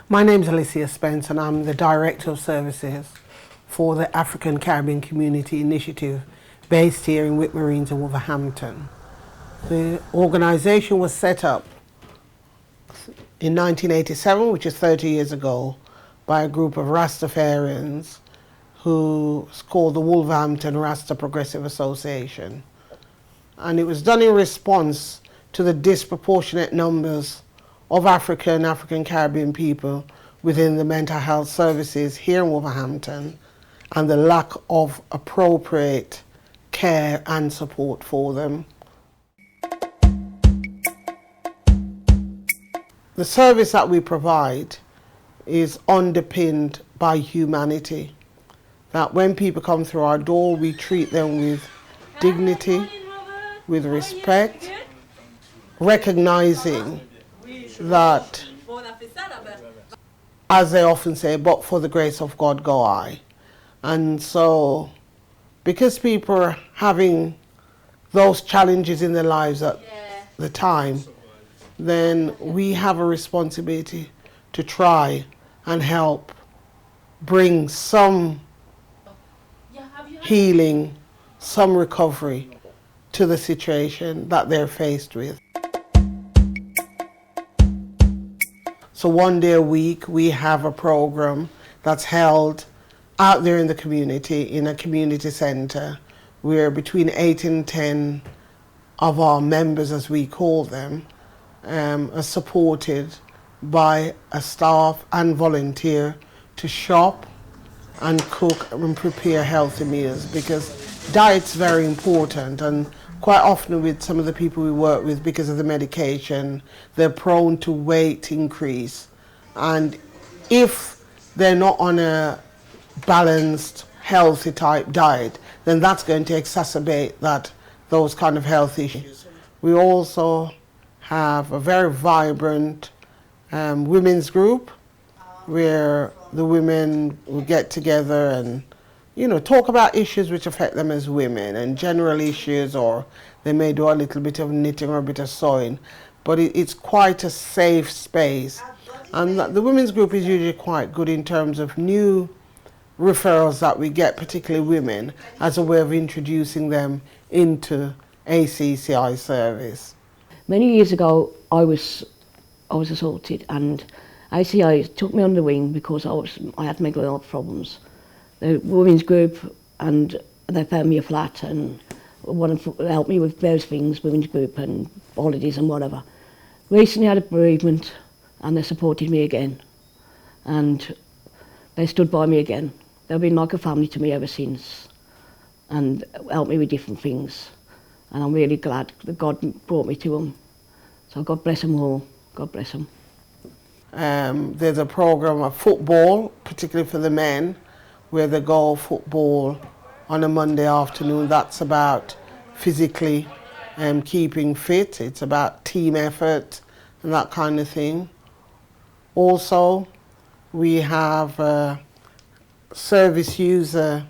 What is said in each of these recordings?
My name is Alicia Spence and I'm the Director of Services for the African Caribbean Community Initiative based here in Whitmarines and Wolverhampton. The organisation was set up in 1987, which is 30 years ago, by a group of Rastafarians who's called the Wolverhampton Rasta Progressive Association. And it was done in response to the disproportionate numbers of African Caribbean people within the mental health services here in Wolverhampton and the lack of appropriate care and support for them. The service that we provide is underpinned by humanity. That when people come through our door, we treat them with dignity, with respect, recognizing that, as they often say, but for the grace of God go I. And so, because people are having those challenges in their lives at the time, then we have a responsibility to try and help bring some healing, some recovery to the situation that they're faced with. So one day a week we have a program that's held out there in the community, in a community centre, where between 8 and 10 of our members, as we call them, are supported by a staff and volunteer to shop and cook and prepare healthy meals, because diet's very important, and quite often with some of the people we work with, because of the medication, they're prone to weight increase. And if they're not on a balanced, healthy type diet, then that's going to exacerbate those kind of health issues. We also have a very vibrant women's group where the women will get together and talk about issues which affect them as women and general issues, or they may do a little bit of knitting or a bit of sewing, but it's quite a safe space. And the women's group is usually quite good in terms of new referrals that we get, particularly women, as a way of introducing them into ACCI service. Many years ago I was assaulted, and ACCI took me under the wing because I had mental health problems. The women's group, and they found me a flat and wanted to help me with various things, women's group and holidays and whatever. Recently I had a bereavement and they supported me again, and they stood by me again. They've been like a family to me ever since and helped me with different things, and I'm really glad that God brought me to them. So God bless them all, God bless them. There's a program of football, particularly for the men, where they go football on a Monday afternoon. That's about physically keeping fit. It's about team effort and that kind of thing. Also, we have a service user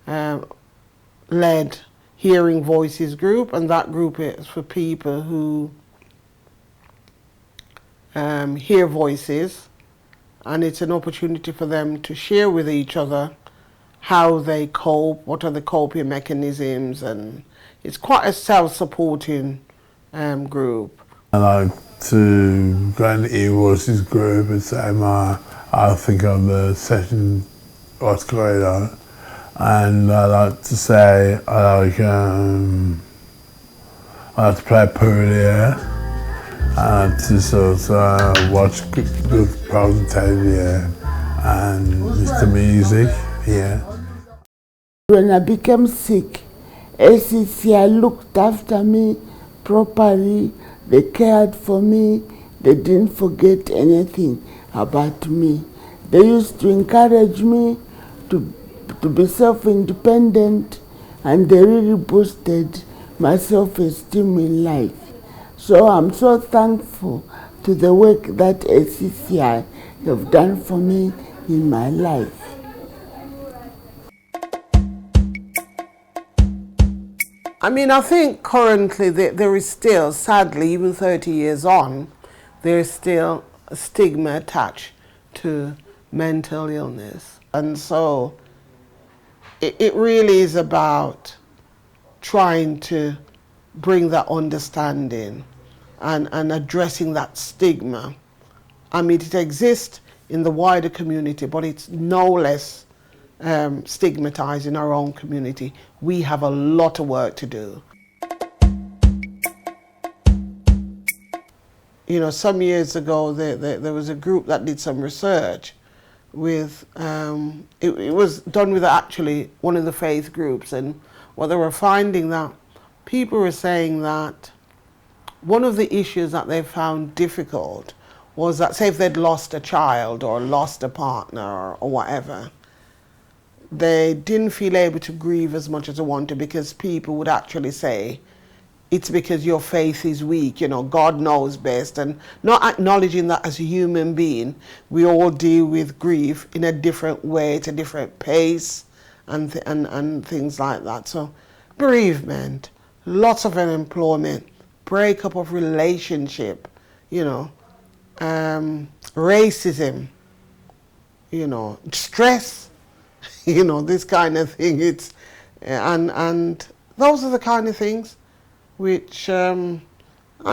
led Hearing Voices group, and that group is for people who hear voices, and it's an opportunity for them to share with each other how they cope, what are the coping mechanisms, and it's quite a self-supporting group. I like to go in the e-voices group and say I think of the session, what's going on, and I like to say I like to play pool here. To sort of watch good programs on TV and listen to music, When I became sick, ACCI looked after me properly, they cared for me, they didn't forget anything about me. They used to encourage me to be self-independent, and they really boosted my self-esteem in life. So I'm so thankful to the work that ACCI have done for me in my life. I mean, I think currently there is still, sadly, even 30 years on, there is still a stigma attached to mental illness. And so it really is about trying to bring that understanding and addressing that stigma. I mean, it exists in the wider community, but it's no less stigmatized in our own community. We have a lot of work to do. You know, some years ago, there was a group that did some research with, it was done with actually one of the faith groups, and what they were finding that people were saying that one of the issues that they found difficult was that, say if they'd lost a child or lost a partner or whatever, they didn't feel able to grieve as much as they wanted, because people would actually say, it's because your faith is weak, you know, God knows best, and not acknowledging that as a human being, we all deal with grief in a different way, at a different pace, and things like that. So bereavement, lots of unemployment, breakup of relationship, you know, racism, you know, stress, you know, this kind of thing. It's and those are the kind of things which, and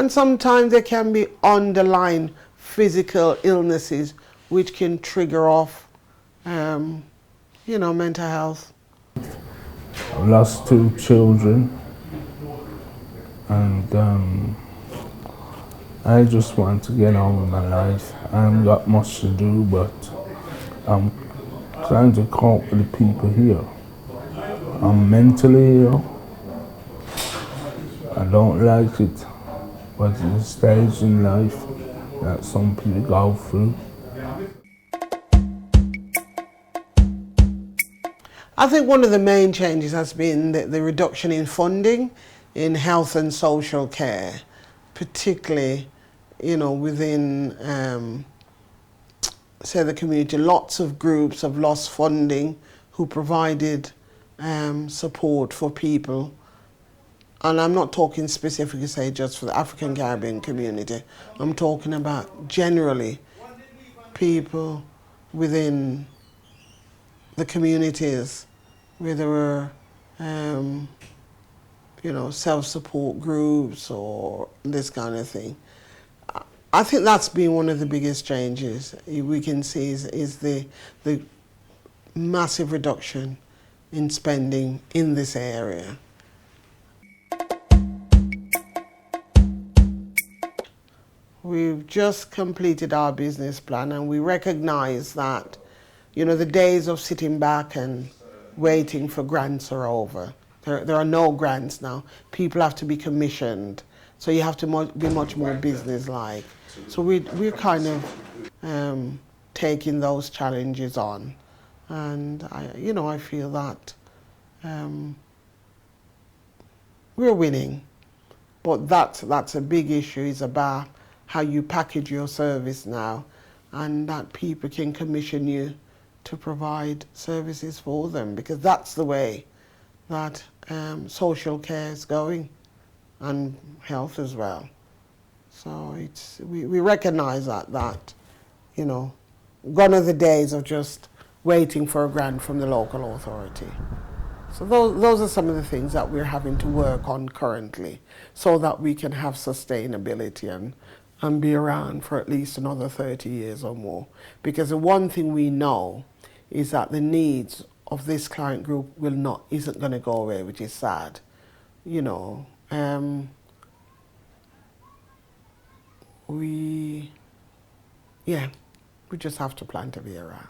sometimes there can be underlying physical illnesses which can trigger off, you know, mental health. I've lost 2 children, and I just want to get on with my life. I haven't got much to do, but I'm trying to cope with the people here. I'm mentally ill. I don't like it, but it's a stage in life that some people go through. I think one of the main changes has been the reduction in funding in health and social care, particularly, you know, within, say, the community. Lots of groups have lost funding who provided support for people. And I'm not talking specifically, say, just for the African Caribbean community. I'm talking about generally people within the communities where there were, you know, self-support groups or this kind of thing. I think that's been one of the biggest changes we can see is the massive reduction in spending in this area. We've just completed our business plan, and we recognize that, you know, the days of sitting back and waiting for grants are over. There are no grants now. People have to be commissioned, so you have to be much more business-like. So we're kind of taking those challenges on, and I feel that we're winning. But that's a big issue. It's about how you package your service now, and that people can commission you to provide services for them, because that's the way that social care is going, and health as well. So we recognize that, you know, gone are the days of just waiting for a grant from the local authority. So those are some of the things that we're having to work on currently, so that we can have sustainability and be around for at least another 30 years or more. Because the one thing we know is that the needs of this client group isn't going to go away, which is sad. You know, we just have to plan to be around.